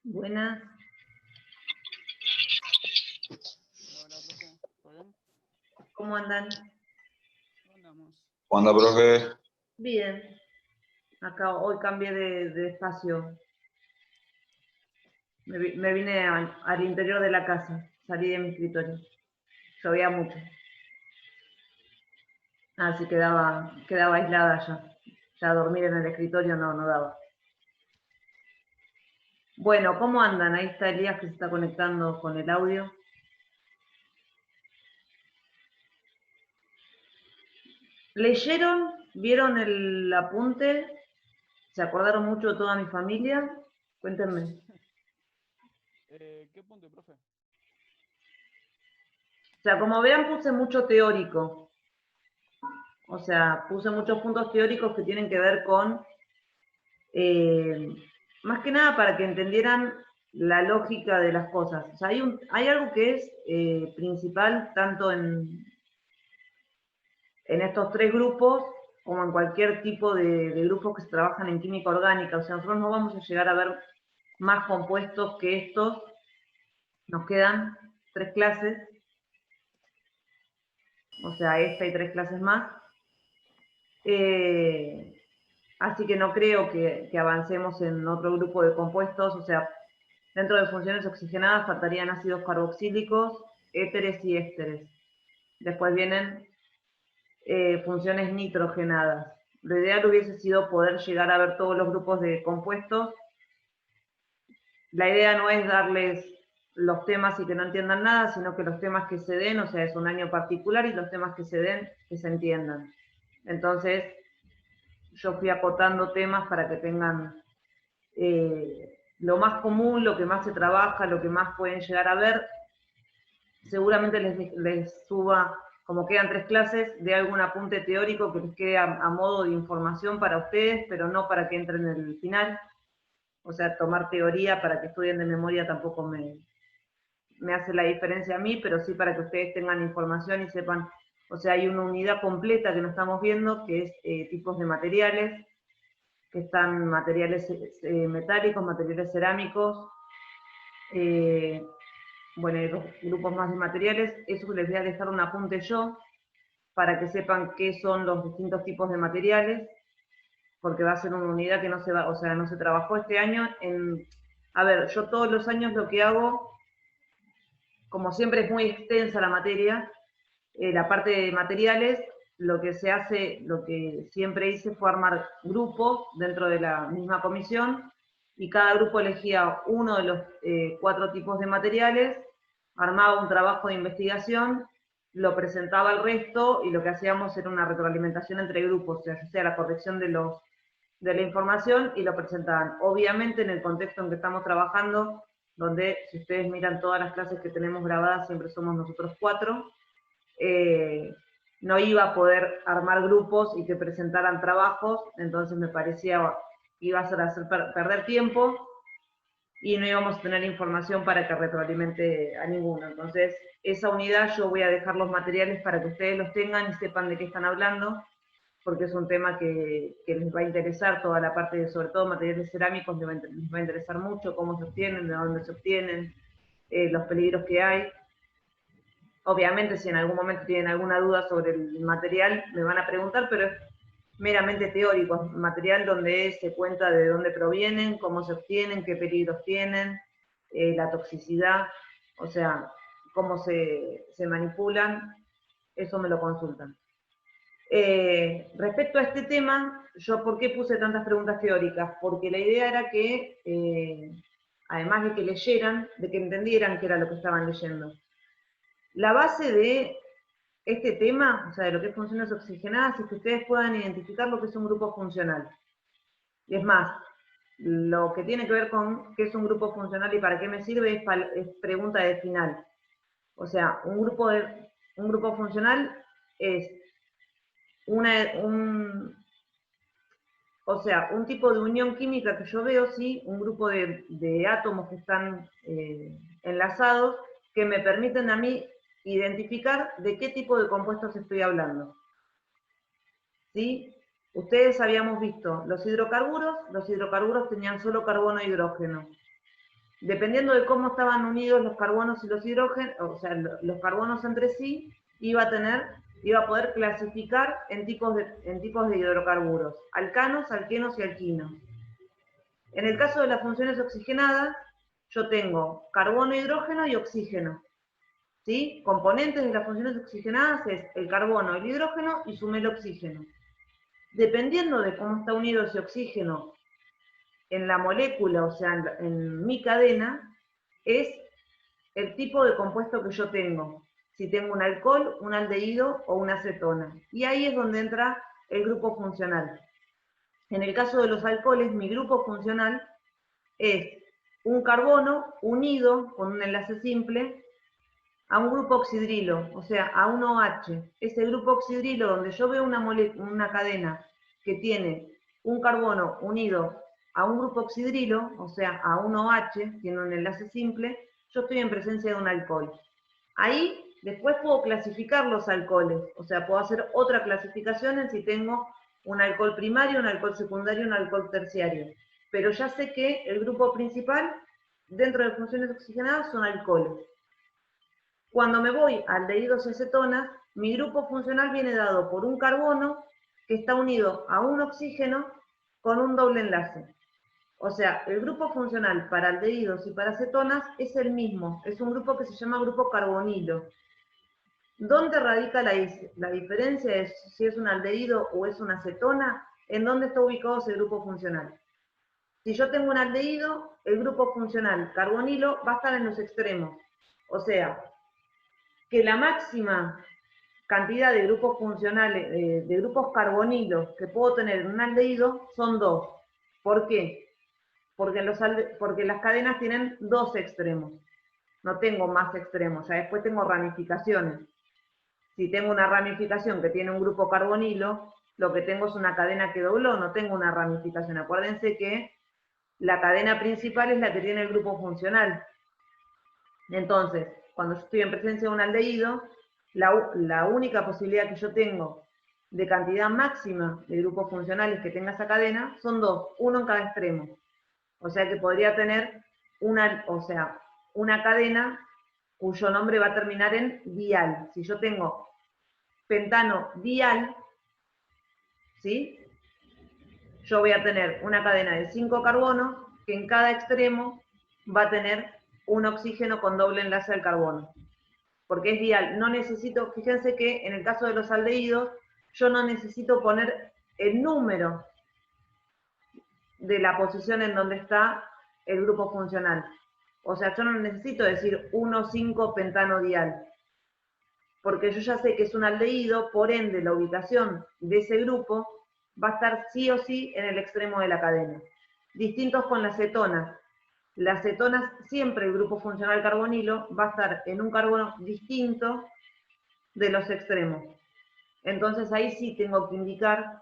Buenas. Hola, profe. ¿Todo bien? ¿Cómo andan? ¿Cómo andamos? ¿Cómo anda, profe? Bien. Acá hoy cambié de espacio. Me vine al interior de la casa. Salí de mi escritorio. Llovía mucho. Así quedaba aislada ya. Ya dormir en el escritorio no daba. Bueno, ¿cómo andan? Ahí está Elías que se está conectando con el audio. ¿Leyeron? ¿Vieron el apunte? ¿Se acordaron mucho de toda mi familia? Cuéntenme. ¿Qué punto, profe? O sea, como vean, puse mucho teórico. O sea, puse muchos puntos teóricos que tienen que ver con, más que nada para que entendieran la lógica de las cosas. O sea, hay algo que es principal tanto en estos tres grupos como en cualquier tipo de grupos que se trabajan en química orgánica. O sea, nosotros no vamos a llegar a ver más compuestos que estos. Nos quedan 3 clases. O sea, esta y 3 clases más. Así que no creo que avancemos en otro grupo de compuestos. O sea, dentro de funciones oxigenadas faltarían ácidos carboxílicos, éteres y ésteres. Después vienen funciones nitrogenadas. Lo ideal hubiese sido poder llegar a ver todos los grupos de compuestos. La idea no es darles los temas y que no entiendan nada, sino que los temas que se den, o sea, es un año particular, y los temas que se den, que se entiendan. Entonces, yo fui acotando temas para que tengan lo más común, lo que más se trabaja, lo que más pueden llegar a ver. Seguramente les suba, como quedan 3 clases, de algún apunte teórico que les quede a modo de información para ustedes, pero no para que entren en el final. O sea, tomar teoría para que estudien de memoria tampoco me hace la diferencia a mí, pero sí para que ustedes tengan información y sepan. O sea, hay una unidad completa que no estamos viendo, que es tipos de materiales, que están materiales metálicos, materiales cerámicos, bueno, hay 2 grupos más de materiales. Eso les voy a dejar un apunte yo, para que sepan qué son los distintos tipos de materiales, porque va a ser una unidad que no se va, o sea, no se trabajó este año a ver, yo todos los años lo que hago, como siempre es muy extensa la materia, la parte de materiales, lo que se hace, lo que siempre hice fue armar grupos dentro de la misma comisión, y cada grupo elegía uno de los 4 tipos de materiales, armaba un trabajo de investigación, lo presentaba al resto, y lo que hacíamos era una retroalimentación entre grupos, o sea la corrección de la información, y lo presentaban. Obviamente en el contexto en que estamos trabajando, donde si ustedes miran todas las clases que tenemos grabadas, siempre somos nosotros 4, no iba a poder armar grupos y que presentaran trabajos, entonces me parecía iba a hacer perder tiempo y no íbamos a tener información para que retroalimente a ninguno. Entonces, esa unidad yo voy a dejar los materiales para que ustedes los tengan y sepan de qué están hablando, porque es un tema que les va a interesar, toda la parte de, sobre todo, materiales cerámicos, les va a interesar mucho, cómo se obtienen, de dónde se obtienen, los peligros que hay. Obviamente, si en algún momento tienen alguna duda sobre el material, me van a preguntar, pero es meramente teórico, material donde se cuenta de dónde provienen, cómo se obtienen, qué peligros tienen, la toxicidad, o sea, cómo se manipulan, eso me lo consultan. Respecto a este tema, yo ¿por qué puse tantas preguntas teóricas? Porque la idea era que, además de que leyeran, de que entendieran qué era lo que estaban leyendo. La base de este tema, o sea, de lo que es funciones oxigenadas, es que ustedes puedan identificar lo que es un grupo funcional. Y es más, lo que tiene que ver con qué es un grupo funcional y para qué me sirve es pregunta de final. O sea, un grupo funcional es un tipo de unión química que yo veo, sí, un grupo de átomos que están enlazados, que me permiten a mí identificar de qué tipo de compuestos estoy hablando. ¿Sí? Ustedes habíamos visto los hidrocarburos tenían solo carbono e hidrógeno. dependiendo de cómo estaban unidos los carbonos y los hidrógenos, o sea, los carbonos entre sí, iba a poder clasificar en tipos de hidrocarburos, alcanos, alquenos y alquinos. En el caso de las funciones oxigenadas, yo tengo carbono, hidrógeno y oxígeno. ¿Sí? Componentes de las funciones oxigenadas es el carbono, el hidrógeno y sumé el oxígeno. Dependiendo de cómo está unido ese oxígeno en la molécula, o sea, en mi cadena, es el tipo de compuesto que yo tengo. Si tengo un alcohol, un aldehído o una acetona. Y ahí es donde entra el grupo funcional. En el caso de los alcoholes, mi grupo funcional es un carbono unido con un enlace simple a un grupo oxidrilo, o sea, a un OH. Ese grupo oxidrilo donde yo veo una cadena que tiene un carbono unido a un grupo oxidrilo, o sea, a un OH, tiene un enlace simple, yo estoy en presencia de un alcohol. Ahí después puedo clasificar los alcoholes, o sea, puedo hacer otra clasificación en si tengo un alcohol primario, un alcohol secundario, un alcohol terciario. Pero ya sé que el grupo principal, dentro de funciones oxigenadas, son alcoholes. Cuando me voy a aldehídos y acetonas, mi grupo funcional viene dado por un carbono que está unido a un oxígeno con un doble enlace. O sea, el grupo funcional para aldehídos y para acetonas es el mismo, es un grupo que se llama grupo carbonilo. ¿Dónde radica la diferencia? Es si es un aldehído o es una acetona, en dónde está ubicado ese grupo funcional. Si yo tengo un aldehído, el grupo funcional carbonilo va a estar en los extremos. O sea, que la máxima cantidad de grupos funcionales, de grupos carbonilos que puedo tener en un aldehído son 2. ¿Por qué? Porque las cadenas tienen 2 extremos. No tengo más extremos, ya después tengo ramificaciones. Si tengo una ramificación que tiene un grupo carbonilo, lo que tengo es una cadena que dobló, no tengo una ramificación. Acuérdense que la cadena principal es la que tiene el grupo funcional. Entonces, cuando yo estoy en presencia de un aldehído, la única posibilidad que yo tengo de cantidad máxima de grupos funcionales que tenga esa cadena son 2, uno en cada extremo. O sea que podría tener una cadena cuyo nombre va a terminar en dial. Si yo tengo pentano dial, ¿sí? Yo voy a tener una cadena de 5 carbonos que en cada extremo va a tener un oxígeno con doble enlace al carbono. Porque es dial. No necesito, fíjense que en el caso de los aldehídos, yo no necesito poner el número de la posición en donde está el grupo funcional. O sea, yo no necesito decir 1,5 pentano dial. Porque yo ya sé que es un aldehído, por ende la ubicación de ese grupo va a estar sí o sí en el extremo de la cadena. Distintos con las cetonas. Las cetonas, siempre el grupo funcional carbonilo va a estar en un carbono distinto de los extremos. Entonces ahí sí tengo que indicar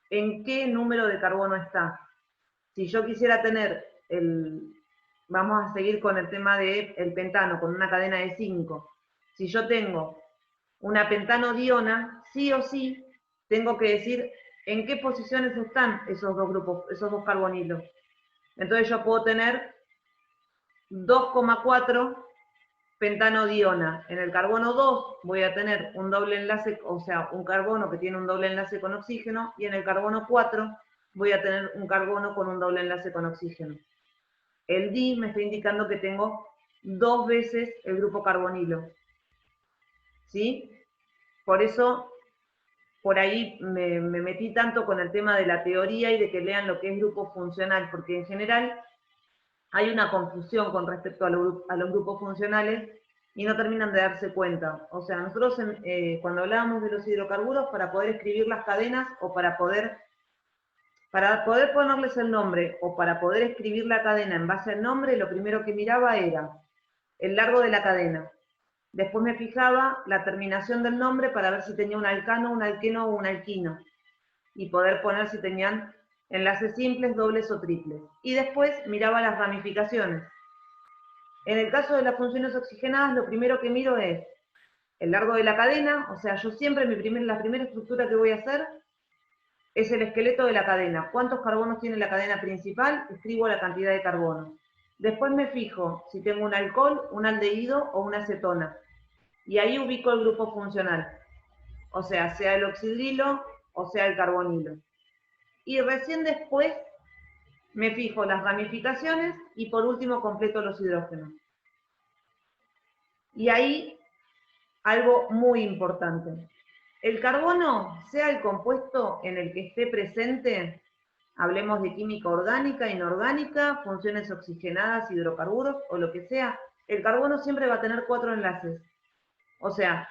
en qué número de carbono está. Si yo quisiera tener vamos a seguir con el tema del pentano, con una cadena de 5. Si yo tengo una pentanodiona, sí o sí tengo que decir en qué posiciones están esos dos grupos, esos dos carbonilos. Entonces yo puedo tener 2,4 pentanodiona. En el carbono 2 voy a tener un doble enlace, o sea, un carbono que tiene un doble enlace con oxígeno, y en el carbono 4 voy a tener un carbono con un doble enlace con oxígeno. El di me está indicando que tengo 2 veces el grupo carbonilo. ¿Sí? Por eso, por ahí me metí tanto con el tema de la teoría y de que lean lo que es grupo funcional, porque en general hay una confusión con respecto a los grupos funcionales y no terminan de darse cuenta. O sea, nosotros cuando hablábamos de los hidrocarburos, para poder escribir las cadenas o para poder ponerles el nombre o para poder escribir la cadena en base al nombre, lo primero que miraba era el largo de la cadena. Después me fijaba la terminación del nombre para ver si tenía un alcano, un alqueno o un alquino. Y poder poner si tenían enlaces simples, dobles o triples. Y después miraba las ramificaciones. En el caso de las funciones oxigenadas, lo primero que miro es el largo de la cadena, o sea, yo siempre la primera estructura que voy a hacer es el esqueleto de la cadena. ¿Cuántos carbonos tiene la cadena principal? Escribo la cantidad de carbonos. Después me fijo si tengo un alcohol, un aldehído o una acetona. Y ahí ubico el grupo funcional. O sea el oxidrilo o sea el carbonilo. Y recién después me fijo las ramificaciones y por último completo los hidrógenos. Y ahí algo muy importante. El carbono, sea el compuesto en el que esté presente, hablemos de química orgánica, inorgánica, funciones oxigenadas, hidrocarburos o lo que sea, el carbono siempre va a tener 4 enlaces. O sea,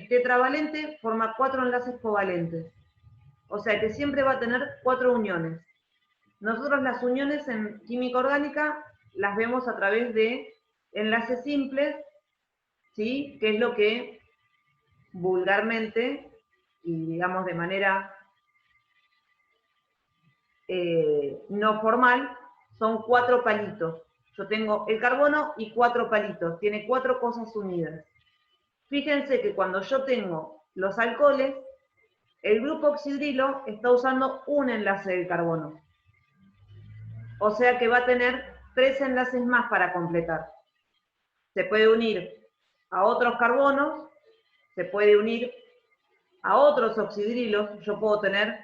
tetravalente forma 4 enlaces covalentes. O sea que siempre va a tener 4 uniones. Nosotros las uniones en química orgánica las vemos a través de enlaces simples, ¿sí? Que es lo que vulgarmente y digamos de manera no formal son 4 palitos. Yo tengo el carbono y 4 palitos, tiene 4 cosas unidas. Fíjense que cuando yo tengo los alcoholes, el grupo oxidrilo está usando un enlace del carbono. O sea que va a tener 3 enlaces más para completar. Se puede unir a otros carbonos, se puede unir a otros oxidrilos. Yo puedo tener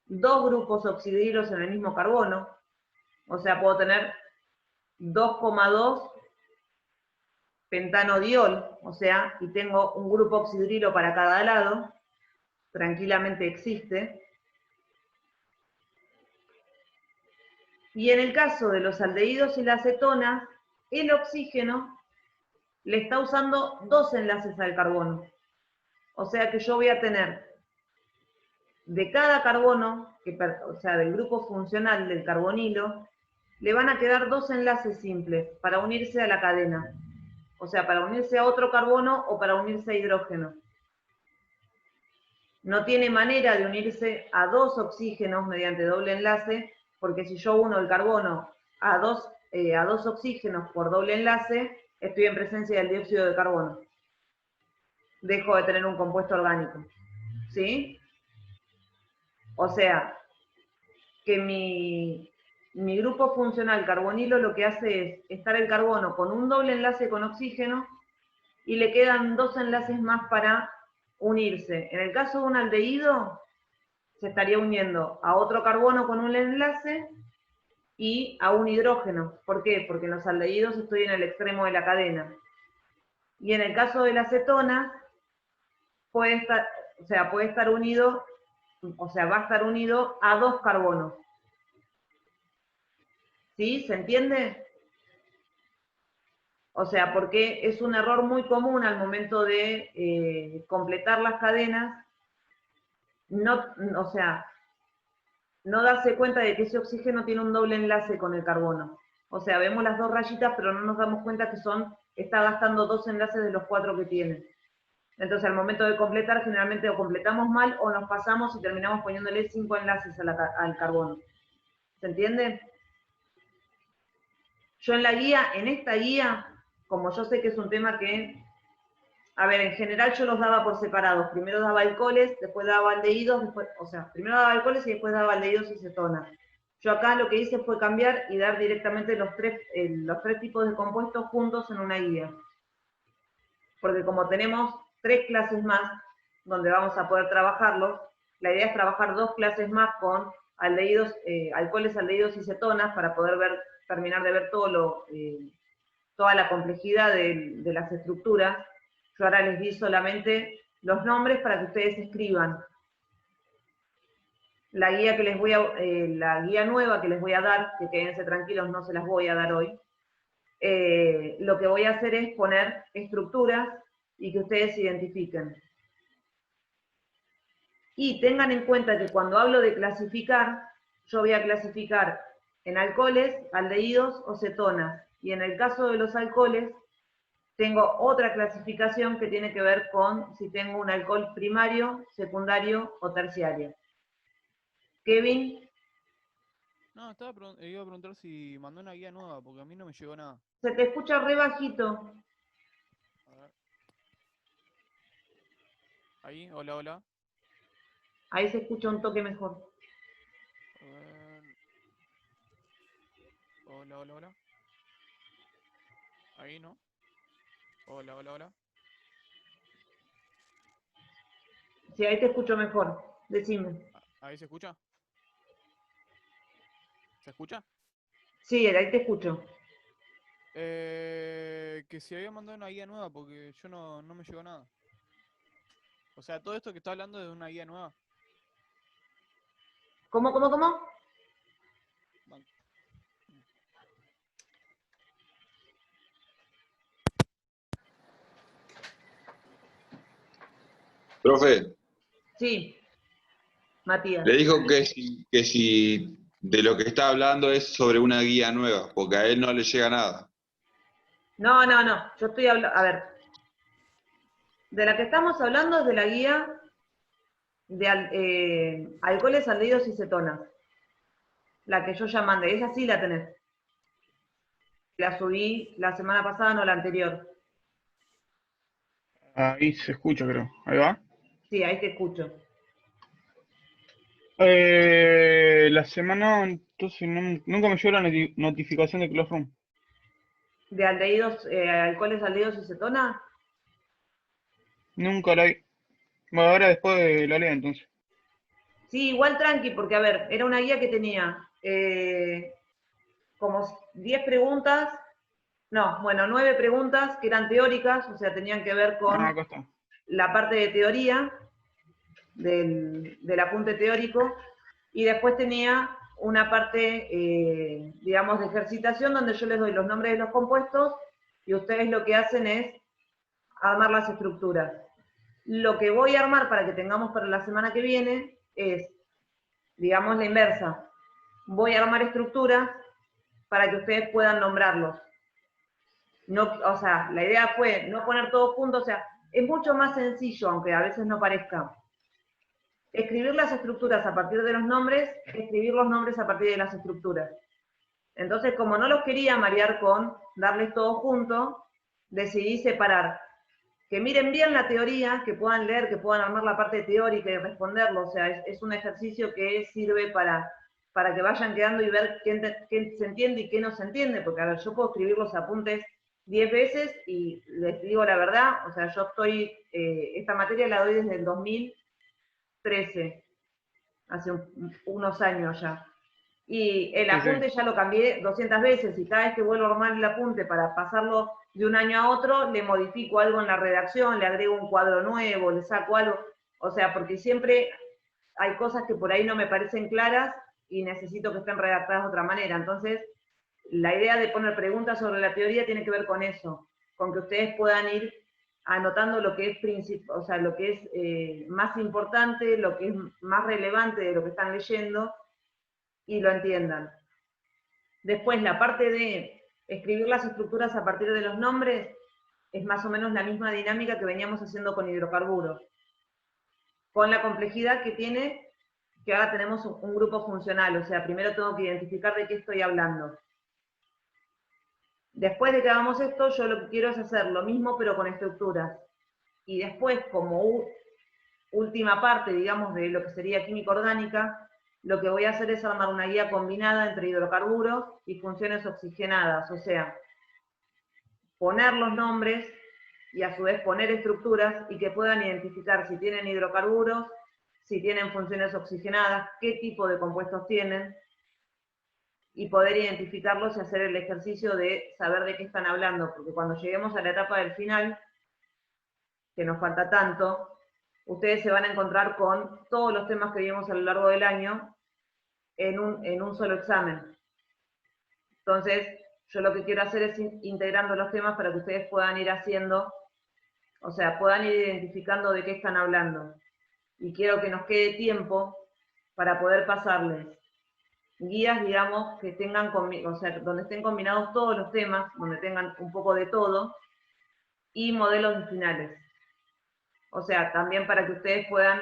2 grupos oxidrilos en el mismo carbono. O sea, puedo tener 2,2 pentanodiol, o sea, y tengo un grupo oxidrilo para cada lado, tranquilamente existe. Y en el caso de los aldehídos y la acetona, el oxígeno le está usando 2 enlaces al carbono. O sea que yo voy a tener de cada carbono, o sea, del grupo funcional del carbonilo, le van a quedar 2 enlaces simples para unirse a la cadena. O sea, para unirse a otro carbono o para unirse a hidrógeno. No tiene manera de unirse a 2 oxígenos mediante doble enlace, porque si yo uno el carbono a dos oxígenos por doble enlace, estoy en presencia del dióxido de carbono. Dejo de tener un compuesto orgánico. ¿Sí? O sea, que mi grupo funcional carbonilo lo que hace es estar el carbono con un doble enlace con oxígeno y le quedan 2 enlaces más para unirse. En el caso de un aldehído, se estaría uniendo a otro carbono con un enlace y a un hidrógeno. ¿Por qué? Porque en los aldehídos estoy en el extremo de la cadena. Y en el caso de la acetona, puede estar unido, o sea, va a estar unido a 2 carbonos. ¿Sí? ¿Se entiende? O sea, porque es un error muy común al momento de completar las cadenas, o sea, no darse cuenta de que ese oxígeno tiene un doble enlace con el carbono. O sea, vemos las 2 rayitas, pero no nos damos cuenta que está gastando 2 enlaces de los 4 que tiene. Entonces, al momento de completar, generalmente o completamos mal o nos pasamos y terminamos poniéndole 5 enlaces al carbono. ¿Se entiende? Yo en esta guía, como yo sé que es un tema que, a ver, en general yo los daba por separados. Primero daba alcoholes, después daba aldehídos, primero daba alcoholes y después daba aldehídos y cetonas. Yo acá lo que hice fue cambiar y dar directamente los tres tipos de compuestos juntos en una guía. Porque como tenemos 3 clases más donde vamos a poder trabajarlos, la idea es trabajar 2 clases más con aldehídos, alcoholes, aldehídos y cetonas para poder terminar de ver toda la complejidad de las estructuras. Yo ahora les di solamente los nombres para que ustedes escriban. La guía la guía nueva que les voy a dar, que quédense tranquilos, no se las voy a dar hoy. Lo que voy a hacer es poner estructuras y que ustedes identifiquen. Y tengan en cuenta que cuando hablo de clasificar, yo voy a clasificar en alcoholes, aldehídos o cetonas. Y en el caso de los alcoholes, tengo otra clasificación que tiene que ver con si tengo un alcohol primario, secundario o terciario. Kevin, No, iba a preguntar si mandó una guía nueva, porque a mí no me llegó nada. se te escucha re bajito. A ver. Ahí, hola, hola. Ahí se escucha un toque mejor. A ver. Hola, hola, hola. Ahí, ¿no? Hola, hola, hola. Sí, ahí te escucho mejor. Decime. ¿Ahí se escucha? ¿Se escucha? Sí, ahí te escucho. Que si había mandado una guía nueva, porque yo no me llegó nada. O sea, todo esto que está hablando es de una guía nueva. ¿Cómo? Ban- Profe, Sí, Matías. le dijo que si de lo que está hablando es sobre una guía nueva, porque a él no le llega nada. No. Yo estoy hablando. A ver, de la que estamos hablando es de la guía de alcoholes, aldehídos y cetonas. La que yo ya mandé. Esa sí la tenés. La subí la semana pasada, no la anterior. Ahí se escucha, creo. Ahí va. Sí, ahí te escucho. La semana, entonces nunca me llegó la notificación de Classroom. ¿De aldehídos, alcoholes, aldehídos y cetonas? Nunca la vi. Bueno, ahora después la leo entonces. Sí, igual tranqui, porque a ver, era una guía que tenía como 10 preguntas, no, bueno, 9 preguntas que eran teóricas, o sea, tenían que ver Ah, con acá está. la parte de teoría, del apunte teórico, y después tenía una parte, digamos, de ejercitación, donde yo les doy los nombres de los compuestos, y ustedes lo que hacen es armar las estructuras. Lo que voy a armar para que tengamos para la semana que viene es, digamos, la inversa. Voy a armar estructuras para que ustedes puedan nombrarlos. No, o sea, la idea fue no poner todo junto, o sea, es mucho más sencillo, aunque a veces no parezca. Escribir las estructuras a partir de los nombres, escribir los nombres a partir de las estructuras. Entonces, como no los quería marear con darles todo junto, decidí separar. Que miren bien la teoría, que puedan leer, que puedan armar la parte teórica y responderlo. O sea, es un ejercicio que sirve para que vayan quedando y ver qué se entiende y qué no se entiende. Porque, a ver, yo puedo escribir los apuntes 10 veces y les digo la verdad, o sea, yo estoy, esta materia la doy desde el 2013, hace unos años ya. Y el Sí, sí. apunte ya lo cambié 200 veces y cada vez que vuelvo a armar el apunte para pasarlo de un año a otro, le modifico algo en la redacción, le agrego un cuadro nuevo, le saco algo. O sea, porque siempre hay cosas que por ahí no me parecen claras y necesito que estén redactadas de otra manera. Entonces, la idea de poner preguntas sobre la teoría tiene que ver con eso, con que ustedes puedan ir anotando lo que es o sea, lo que es más importante, lo que es más relevante de lo que están leyendo y lo entiendan. Después, la parte de escribir las estructuras a partir de los nombres es más o menos la misma dinámica que veníamos haciendo con hidrocarburos, con la complejidad que tiene que ahora tenemos un grupo funcional, o sea, primero tengo que identificar de qué estoy hablando. Después de que hagamos esto, yo lo que quiero es hacer lo mismo, pero con estructuras. Y después, como última parte, digamos, de lo que sería química orgánica, lo que voy a hacer es armar una guía combinada entre hidrocarburos y funciones oxigenadas, o sea, poner los nombres y a su vez poner estructuras y que puedan identificar si tienen hidrocarburos, si tienen funciones oxigenadas, qué tipo de compuestos tienen, y poder identificarlos y hacer el ejercicio de saber de qué están hablando, porque cuando lleguemos a la etapa del final, que nos falta tanto, ustedes se van a encontrar con todos los temas que vimos a lo largo del año en un solo examen. Entonces, yo lo que quiero hacer es ir integrando los temas para que ustedes puedan ir haciendo, o sea, puedan ir identificando de qué están hablando. Y quiero que nos quede tiempo para poder pasarles guías, digamos, que tengan, o sea, donde estén combinados todos los temas, donde tengan un poco de todo, y modelos de finales. O sea, también para que ustedes puedan,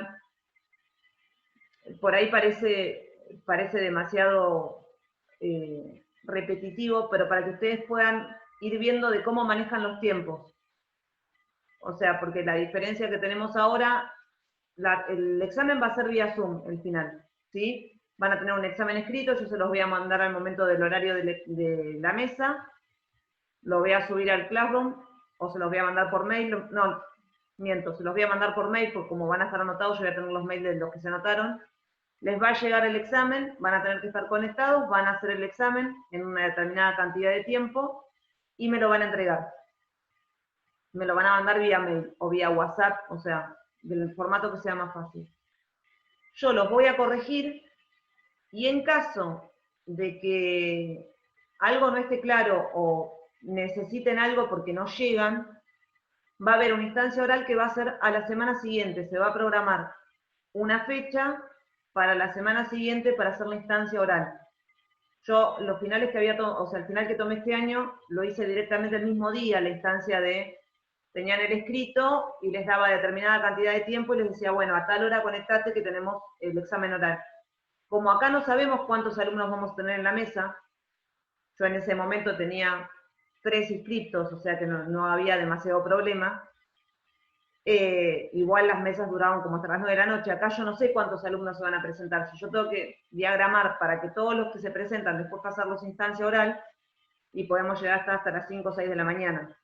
por ahí parece demasiado repetitivo, pero para que ustedes puedan ir viendo de cómo manejan los tiempos. O sea, porque la diferencia que tenemos ahora, el examen va a ser vía Zoom, el final, ¿sí? Van a tener un examen escrito, yo se los voy a mandar al momento del horario de la mesa, lo voy a subir al Classroom, o se los voy a mandar por mail, no, miento, se los voy a mandar por mail, porque como van a estar anotados, yo voy a tener los mails de los que se anotaron. Les va a llegar el examen, van a tener que estar conectados, van a hacer el examen en una determinada cantidad de tiempo, y me lo van a entregar. Me lo van a mandar vía mail, o vía WhatsApp, o sea, del formato que sea más fácil. Yo los voy a corregir, y en caso de que algo no esté claro o necesiten algo porque no llegan, va a haber una instancia oral que va a ser a la semana siguiente. Se va a programar una fecha para la semana siguiente para hacer la instancia oral. Yo los finales que había tomado, o sea, el final que tomé este año, lo hice directamente el mismo día, la instancia de, tenían el escrito y les daba determinada cantidad de tiempo y les decía, bueno, a tal hora conectate que tenemos el examen oral. Como acá no sabemos cuántos alumnos vamos a tener en la mesa, yo en ese momento tenía 3 inscriptos, o sea que no había demasiado problema. Igual las mesas duraban como hasta las 9 de la noche. Acá yo no sé cuántos alumnos se van a presentar. Si yo tengo que diagramar para que todos los que se presentan después pasarlos a instancia oral, y podemos llegar hasta las 5 o 6 de la mañana.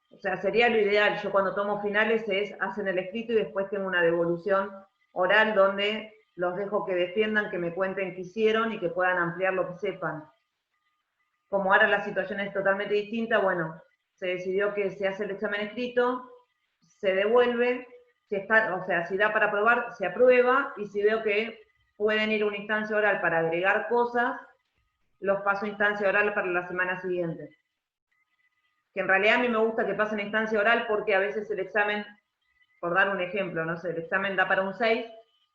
O sea, sería lo ideal. Yo cuando tomo finales hacen el escrito y después tengo una devolución oral donde los dejo que defiendan, que me cuenten qué hicieron y que puedan ampliar lo que sepan. Como ahora la situación es totalmente distinta, bueno, se decidió que se hace el examen escrito, se devuelve, si está, o sea, si da para aprobar, se aprueba, y si veo que pueden ir a una instancia oral para agregar cosas, los paso a instancia oral para la semana siguiente. Que en realidad a mí me gusta que pasen a instancia oral porque a veces el examen, por dar un ejemplo, no sé, el examen da para un 6,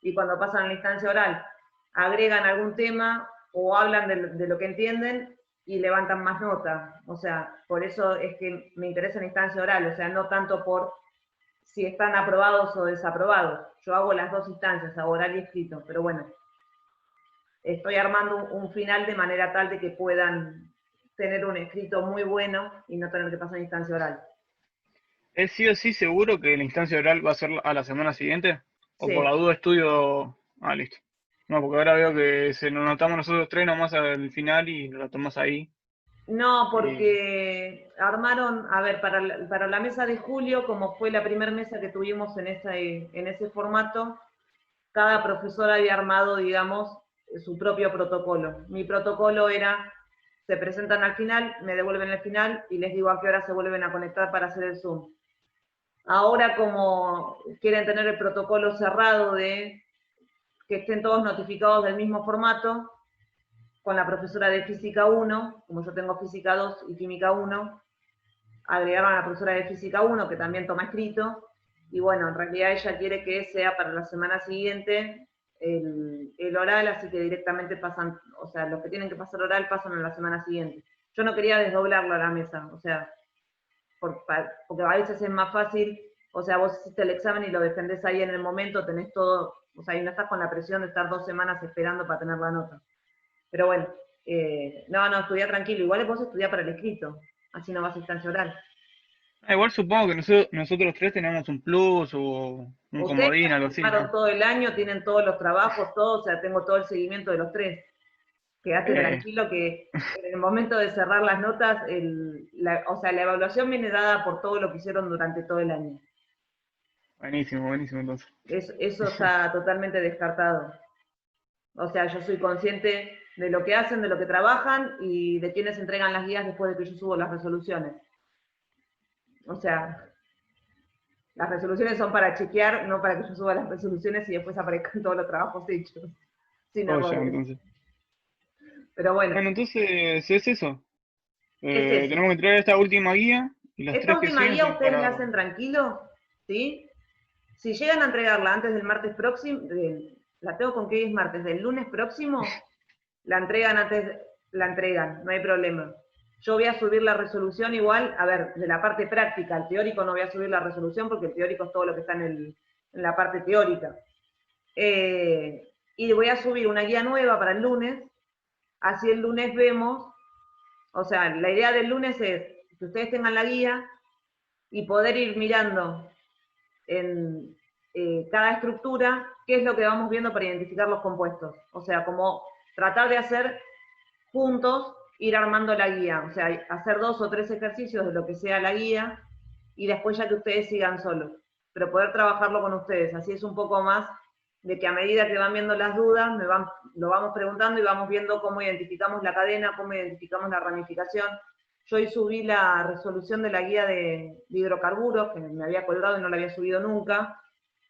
y cuando pasan a la instancia oral agregan algún tema o hablan de lo que entienden y levantan más nota. O sea, por eso es que me interesa la instancia oral, o sea, no tanto por si están aprobados o desaprobados. Yo hago las dos instancias, hago oral y escrito, pero bueno, estoy armando un final de manera tal de que puedan tener un escrito muy bueno y no tener que pasar a instancia oral. ¿Es sí o sí seguro que la instancia oral va a ser a la semana siguiente? ¿O por la Sí. duda estudio? Ah, listo. No, porque ahora veo que se lo notamos nosotros tres nomás al final y lo tomamos ahí. No, porque armaron, a ver, para la mesa de julio, como fue la primera mesa que tuvimos en ese formato, cada profesor había armado, digamos, su propio protocolo. Mi protocolo era, se presentan al final, me devuelven al final y les digo a qué hora se vuelven a conectar para hacer el Zoom. Ahora, como quieren tener el protocolo cerrado de que estén todos notificados del mismo formato, con la profesora de Física 1, como yo tengo Física 2 y Química 1, agregaron a la profesora de Física 1, que también toma escrito, y bueno, en realidad ella quiere que sea para la semana siguiente el oral, así que directamente pasan, o sea, los que tienen que pasar oral pasan a la semana siguiente. Yo no quería desdoblarlo a la mesa, o sea, porque a veces es más fácil, o sea, vos hiciste el examen y lo defendés ahí en el momento, tenés todo, o sea, y no estás con la presión de estar 2 semanas esperando para tener la nota. Pero bueno, no, estudia tranquilo, igual vos estudiá para el escrito, así no vas a instancia oral. Igual supongo que nosotros tres tenemos un plus o un Ustedes comodín, algo así, participaron ¿no? todo el año, tienen todos los trabajos, todo, o sea, tengo todo el seguimiento de los 3. Quédate Eh, tranquilo que en el momento de cerrar las notas, o sea, la evaluación viene dada por todo lo que hicieron durante todo el año. buenísimo, buenísimo entonces. Eso está totalmente descartado. O sea, yo soy consciente de lo que hacen, de lo que trabajan y de quiénes entregan las guías después de que yo subo las resoluciones. O sea, las resoluciones son para chequear, no para que yo suba las resoluciones y después aparezcan todos los trabajos hechos, sin Oh, ya, errores. entonces. Pero bueno, Bueno, entonces es eso. es eso. Tenemos que traer esta última guía y las Esta tres que última siguen guía son ustedes la para... hacen tranquilo, ¿sí? Si llegan a entregarla antes del martes próximo, la tengo con que hoy es martes, del lunes próximo, la entregan, no hay problema. Yo voy a subir la resolución igual, a ver, de la parte práctica, al teórico no voy a subir la resolución porque el teórico es todo lo que está en la parte teórica. Y voy a subir una guía nueva para el lunes, así el lunes vemos, o sea, la idea del lunes es que ustedes tengan la guía y poder ir mirando en cada estructura qué es lo que vamos viendo para identificar los compuestos. O sea, como tratar de hacer juntos ir armando la guía, o sea, hacer 2 o 3 ejercicios de lo que sea la guía, y después ya que ustedes sigan solos, pero poder trabajarlo con ustedes, así es un poco más de que a medida que van viendo las dudas, lo vamos preguntando y vamos viendo cómo identificamos la cadena, cómo identificamos la ramificación. Yo hoy subí la resolución de la guía de hidrocarburos, que me había colgado y no la había subido nunca,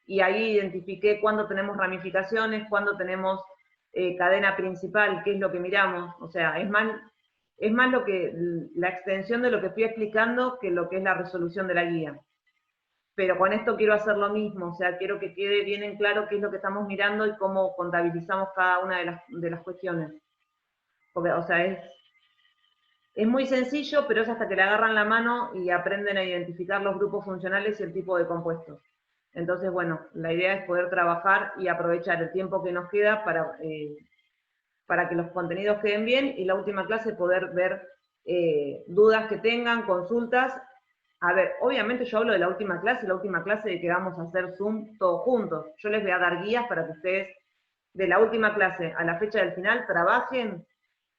y ahí identifiqué cuándo tenemos ramificaciones, cuándo tenemos cadena principal, qué es lo que miramos, o sea, es más la extensión de lo que fui explicando que lo que es la resolución de la guía. Pero con esto quiero hacer lo mismo, o sea, quiero que quede bien en claro qué es lo que estamos mirando y cómo contabilizamos cada una de las cuestiones. Porque, o sea, es muy sencillo, pero es hasta que le agarran la mano y aprenden a identificar los grupos funcionales y el tipo de compuestos. Entonces, bueno, la idea es poder trabajar y aprovechar el tiempo que nos queda para que los contenidos queden bien, y la última clase poder ver dudas que tengan, consultas. A ver, obviamente yo hablo de la última clase de que vamos a hacer Zoom todos juntos. Yo les voy a dar guías para que ustedes, de la última clase a la fecha del final, trabajen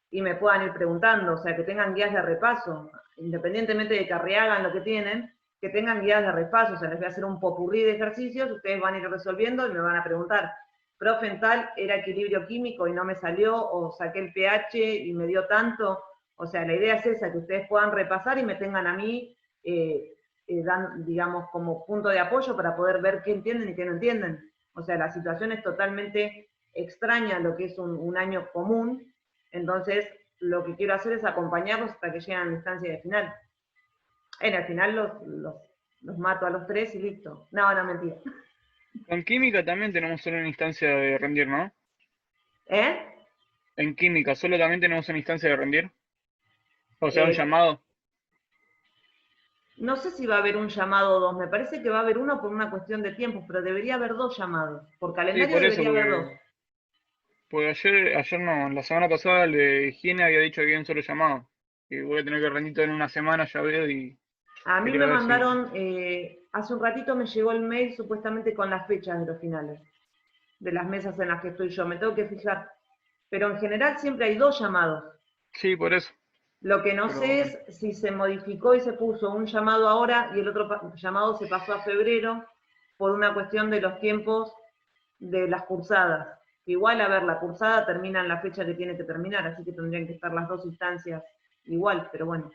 y me puedan ir preguntando, o sea, que tengan guías de repaso, independientemente de que rehagan lo que tienen, que tengan guías de repaso, o sea, les voy a hacer un popurrí de ejercicios, ustedes van a ir resolviendo y me van a preguntar, profe, en tal era equilibrio químico y no me salió, o saqué el pH y me dio tanto. O sea, la idea es esa, que ustedes puedan repasar y me tengan a mí, digamos, como punto de apoyo para poder ver qué entienden y qué no entienden. O sea, la situación es totalmente extraña a lo que es un año común, entonces lo que quiero hacer es acompañarlos hasta que lleguen a la instancia de final. En el final los mato a los 3 y listo. No, mentira. Con química también tenemos solo una instancia de rendir, ¿no? ¿Eh? En química solo también tenemos una instancia de rendir. O sea, un llamado. No sé si va a haber un llamado o 2, me parece que va a haber uno por una cuestión de tiempos, pero debería haber 2 llamados. Por Sí, calendario por eso, debería haber 2. porque ayer no, la semana pasada el de higiene había dicho que había un solo llamado. Y voy a tener que rendir todo en una semana, ya veo, y A mí quería me ver si... mandaron, hace un ratito me llegó el mail supuestamente con las fechas de los finales, de las mesas en las que estoy yo, me tengo que fijar. Pero en general siempre hay 2 llamados. Sí, por eso. Lo que no Pero sé es si se modificó y se puso un llamado ahora y el otro llamado se pasó a febrero por una cuestión de los tiempos de las cursadas. Igual, a ver, la cursada termina en la fecha que tiene que terminar, así que tendrían que estar las 2 instancias igual, pero bueno.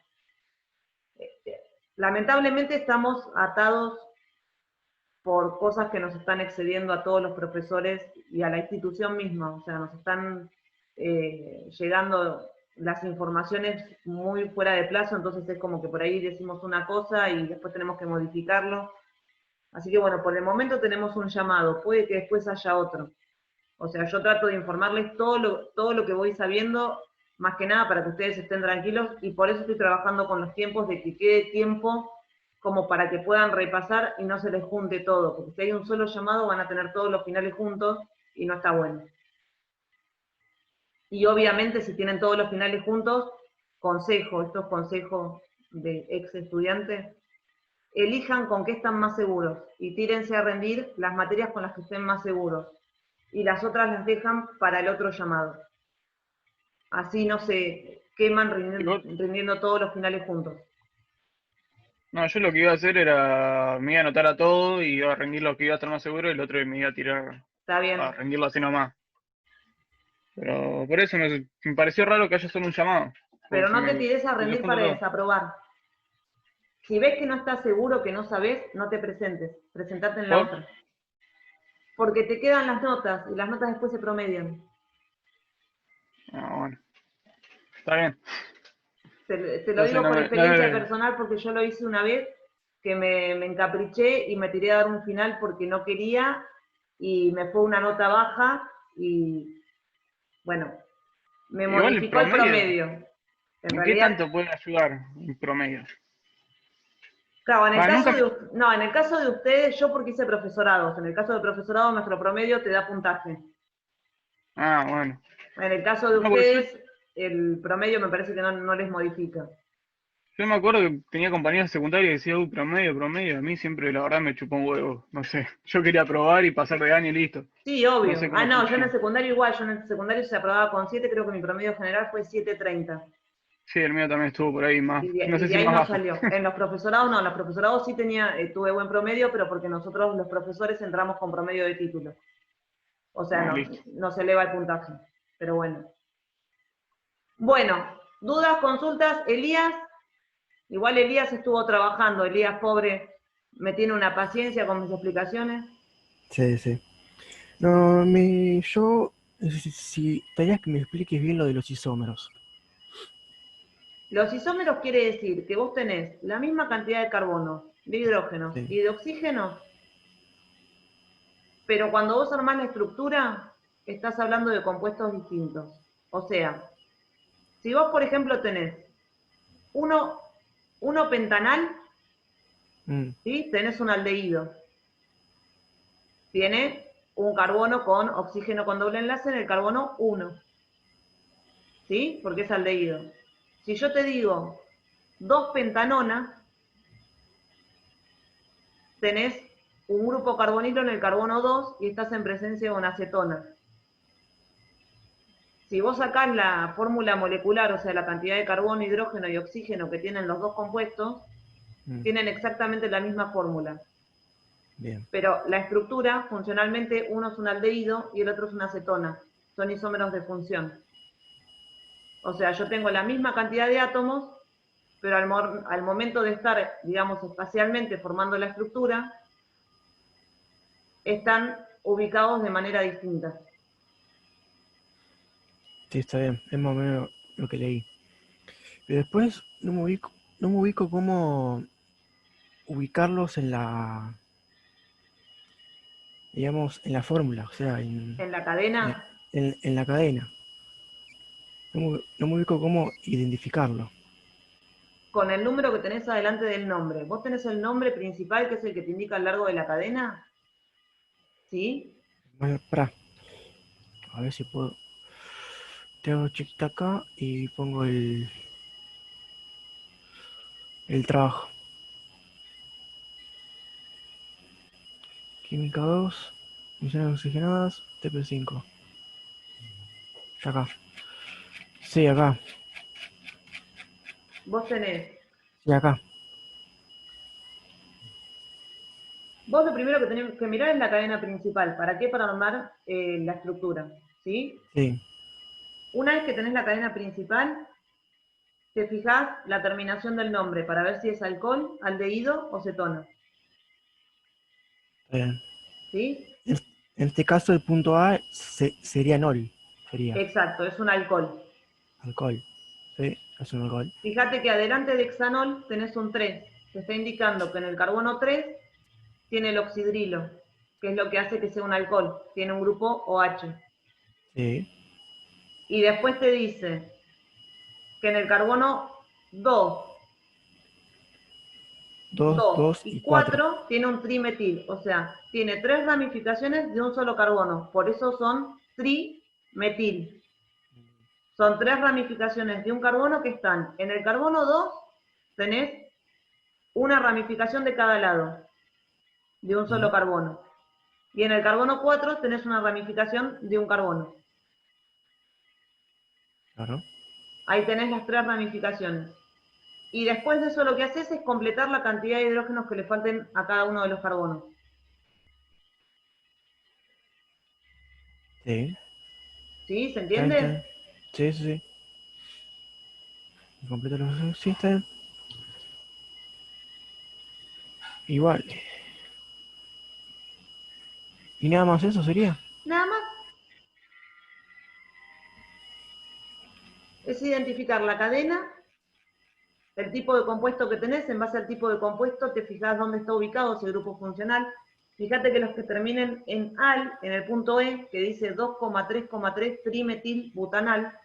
Lamentablemente estamos atados por cosas que nos están excediendo a todos los profesores y a la institución misma, o sea, nos están llegando las informaciones muy fuera de plazo, entonces es como que por ahí decimos una cosa y después tenemos que modificarlo. Así que bueno, por el momento tenemos un llamado, puede que después haya otro. O sea, yo trato de informarles todo lo que voy sabiendo, más que nada para que ustedes estén tranquilos, y por eso estoy trabajando con los tiempos, de que quede tiempo como para que puedan repasar y no se les junte todo, porque si hay un solo llamado van a tener todos los finales juntos y no está bueno. Y obviamente si tienen todos los finales juntos, estos consejos de ex estudiantes, elijan con qué están más seguros y tírense a rendir las materias con las que estén más seguros. Y las otras las dejan para el otro llamado. Así no se queman rindiendo todos los finales juntos. No, yo lo que iba a hacer era, me iba a anotar a todo y iba a rendir lo que iba a estar más seguro, y el otro me iba a tirar Está bien. a rendirlo así nomás. Pero por eso me pareció raro que haya solo un llamado. Pero no te me tires a rendir para todo. desaprobar. Si ves que no estás seguro, que no sabes, no te presentes. Presentate en la ¿Por? otra. Porque te quedan las notas, y las notas después se promedian. Ah, bueno. Está bien. Te lo digo por experiencia personal, porque yo lo hice una vez, que me encapriché y me tiré a dar un final porque no quería, y me fue una nota baja, y bueno, me Igual modificó el promedio. ¿En qué tanto puede ayudar un promedio? Claro, en el caso de ustedes, yo porque hice profesorados, en el caso de profesorado nuestro promedio te da puntaje. Ah, bueno. En el caso de ustedes, el promedio me parece que no les modifica. Yo me acuerdo que tenía compañeros secundarios que decían, promedio. A mí siempre, la verdad, me chupó un huevo. No sé. Yo quería probar y pasar de año y listo. Sí, obvio. No sé yo en el secundario igual. Yo en el secundario se aprobaba con 7, creo que mi promedio general fue 7.30. Sí, el mío también estuvo por ahí más, no Y sé de si ahí más no bajo. salió. En los profesorados no, en los profesorados sí tuve buen promedio, pero porque nosotros los profesores entramos con promedio de título. O sea, Ah, listo. no se eleva el puntaje. Pero bueno. Bueno, dudas, consultas, Elías. Igual Elías estuvo trabajando, Elías pobre, me tiene una paciencia con mis explicaciones. Sí, sí. No, yo necesitaría que me expliques bien lo de los isómeros. Los isómeros quiere decir que vos tenés la misma cantidad de carbono, de hidrógeno Sí. y de oxígeno, pero cuando vos armás la estructura, estás hablando de compuestos distintos. O sea, si vos, por ejemplo, tenés uno, uno pentanal, Mm, ¿sí? Tenés un aldehído. Tiene un carbono con oxígeno con doble enlace en el carbono 1. ¿Sí? Porque es aldehído. Si yo te digo 2 pentanona, tenés un grupo carbonilo en el carbono 2 y estás en presencia de una acetona. Si vos sacás la fórmula molecular, o sea, la cantidad de carbono, hidrógeno y oxígeno que tienen los dos compuestos, mm, tienen exactamente la misma fórmula. bien. Pero la estructura, funcionalmente, uno es un aldehído y el otro es una acetona. Son isómeros de función. O sea, yo tengo la misma cantidad de átomos, pero al momento de estar, digamos, espacialmente formando la estructura, están ubicados de manera distinta. Sí, está bien. Es más o menos lo que leí. Pero después no me ubico cómo ubicarlos en digamos, en la fórmula, o sea, En la cadena, en la cadena. No me ubico cómo identificarlo. con el número que tenés adelante del nombre. ¿Vos tenés el nombre principal, que es el que te indica el largo de la cadena? ¿Sí? Bueno, pará, a ver si puedo. Te hago chiquita acá y pongo el trabajo. Química 2, emisiones oxigenadas, TP5. Ya acá. Sí, acá. Vos tenés. Sí, acá. Vos lo primero que tenés que mirar es la cadena principal. ¿Para qué? Para armar la estructura. ¿Sí? Sí, Una vez que tenés la cadena principal, te fijás la terminación del nombre para ver si es alcohol, aldehído o cetona. está bien. ¿Sí? En, en este caso el punto A sería NOL. Sería Exacto, es un alcohol. alcohol. Sí, es un alcohol. Fíjate que adelante de hexanol tenés un 3. Te está indicando que en el carbono 3 tiene el oxidrilo, que es lo que hace que sea un alcohol. Tiene un grupo OH. Sí. Y después te dice que en el carbono 2, 2, 2 2 y y 4. 4 tiene un trimetil. O sea, tiene 3 ramificaciones de un solo carbono. Por eso son trimetil. Son 3 ramificaciones de un carbono que están en el carbono 2, tenés una ramificación de cada lado, de un solo carbono. Y en el carbono 4 tenés una ramificación de un carbono. Claro. Ahí tenés las 3 ramificaciones. Y después de eso lo que haces es completar la cantidad de hidrógenos que le falten a cada uno de los carbonos. Sí. ¿Sí? ¿Se Está bien, está bien. entiende? Sí, sí, sí. Completo los. Sí, está bien. Igual. ¿Y nada más eso sería? Nada más. Es identificar la cadena, el tipo de compuesto que tenés. En base al tipo de compuesto te fijás dónde está ubicado ese grupo funcional. Fíjate que los que terminen en al, en el punto E, que dice 2,3,3 trimetilbutanal,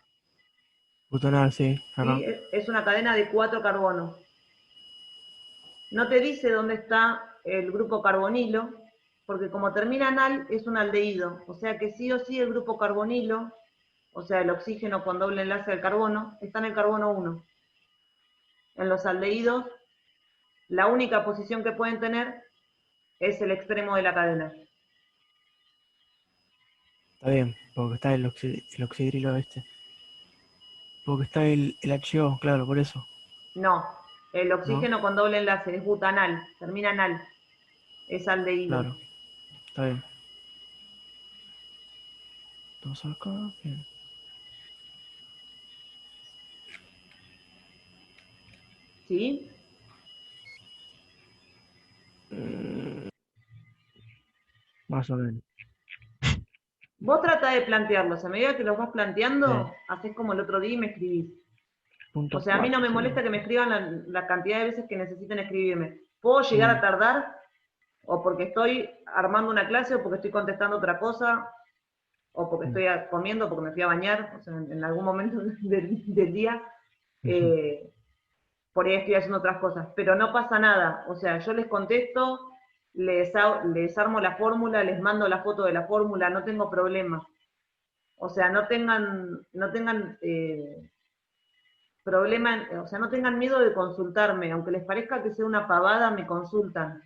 Butanal, sí, acá. ¿sí? Es una cadena de 4 carbonos. No te dice dónde está el grupo carbonilo, porque como termina en al, es un aldehído. O sea que sí o sí el grupo carbonilo, o sea el oxígeno con doble enlace al carbono, está en el carbono 1. En los aldehídos, la única posición que pueden tener es el extremo de la cadena. Está bien, porque está el oxidrilo este. porque está el HO, claro, por eso. No, el oxígeno con doble enlace es butanal, termina en al, es aldehído. Claro, está bien. Entonces acá, bien. ¿Sí? Más o menos. Vos tratá de plantearlos, a medida que los vas planteando, Sí. haces como el otro día y me escribís. Punto O sea, a mí no 4 me sería. molesta que me escriban la cantidad de veces que necesiten escribirme. Puedo llegar a Mm, tardar, o porque estoy armando una clase, o porque estoy contestando otra cosa, o porque mm, estoy comiendo, o porque me fui a bañar, o sea, en algún momento del día, ujú. por ahí estoy haciendo otras cosas. Pero no pasa nada, o sea, yo les contesto, les armo la fórmula, les mando la foto de la fórmula, no tengo problema. O sea, no tengan problema, o sea, no tengan miedo de consultarme, aunque les parezca que sea una pavada, me consultan.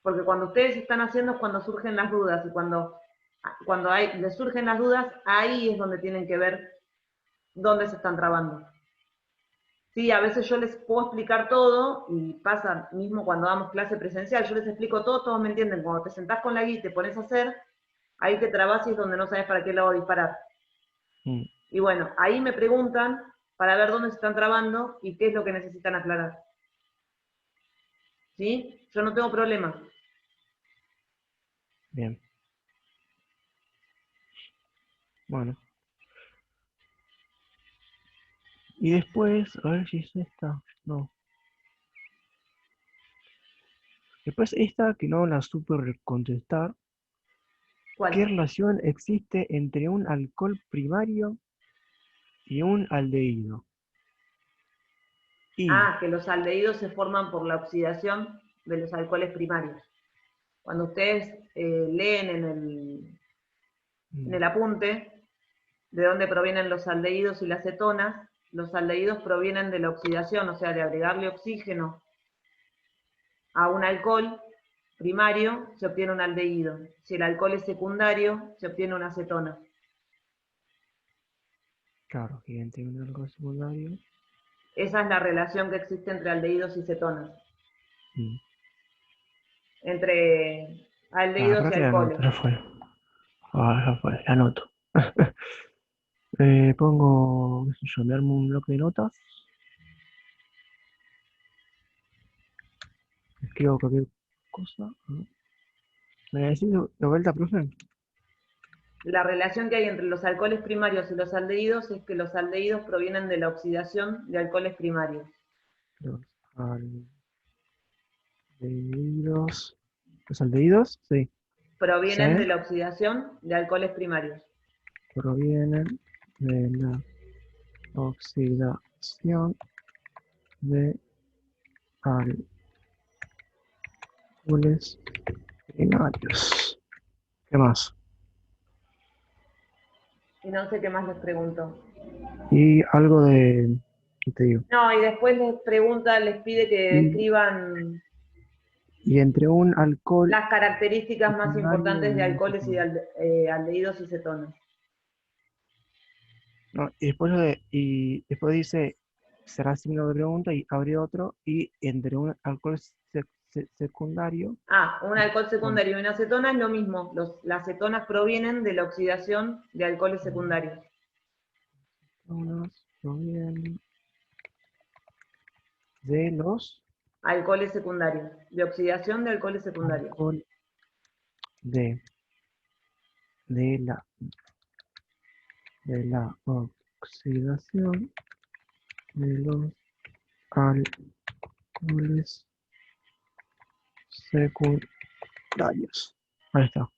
Porque cuando ustedes están haciendo es cuando surgen las dudas, y cuando les surgen las dudas, ahí es donde tienen que ver dónde se están trabando. Sí, a veces yo les puedo explicar todo, y pasa mismo cuando damos clase presencial, yo les explico todo, todos me entienden. Cuando te sentás con la guía y te pones a hacer, ahí te trabas y es donde no sabes para qué lado disparar. Mm, Y bueno, ahí me preguntan para ver dónde se están trabando y qué es lo que necesitan aclarar. ¿Sí? Yo no tengo problema. bien. Bueno. Y después, a ver si es esta. No. Después esta que no la supe contestar. ¿Qué ¿Cuál? relación existe entre un alcohol primario y un aldehído? Y, Ah, que los aldehídos se forman por la oxidación de los alcoholes primarios. Cuando ustedes leen en mm, el apunte de dónde provienen los aldehídos y las cetonas, los aldehídos provienen de la oxidación, o sea, de agregarle oxígeno a un alcohol primario, se obtiene un aldehído. Si el alcohol es secundario, se obtiene una acetona. claro, que entre un alcohol secundario. Esa es la relación que existe entre aldehídos y cetonas, Mm. entre aldehídos Para y que la anoto, alcoholes. ya fue. Ya fue, la anoto. Pongo, qué sé yo, me armo un bloque de notas. Escribo cualquier cosa. ¿No? ¿Me decís de vuelta, profe? La relación que hay entre los alcoholes primarios y los aldehídos es que los aldehídos provienen de la oxidación de alcoholes primarios. Los aldehídos. ¿Los aldehídos? Sí. Provienen Se de la oxidación de alcoholes primarios. provienen de la oxidación de alcoholes primarios. ¿Qué más? Y no sé qué más les pregunto. Y algo de, ¿qué te digo? No, y después les pregunta, les pide que Y, escriban y entre un alcohol las características más primario importantes y de un alcoholes y de secundario. aldehídos y cetonas. No, y después dice, será signo de pregunta y abre otro, y entre un alcohol secundario Ah, un y alcohol bueno, secundario y una acetona es lo mismo. Las cetonas provienen de la oxidación de alcoholes secundarios. unos provienen de los Alcoholes secundarios, de oxidación de alcoholes secundarios. alcohol de, de la, de la oxidación de los alcoholes secundarios. Ahí está.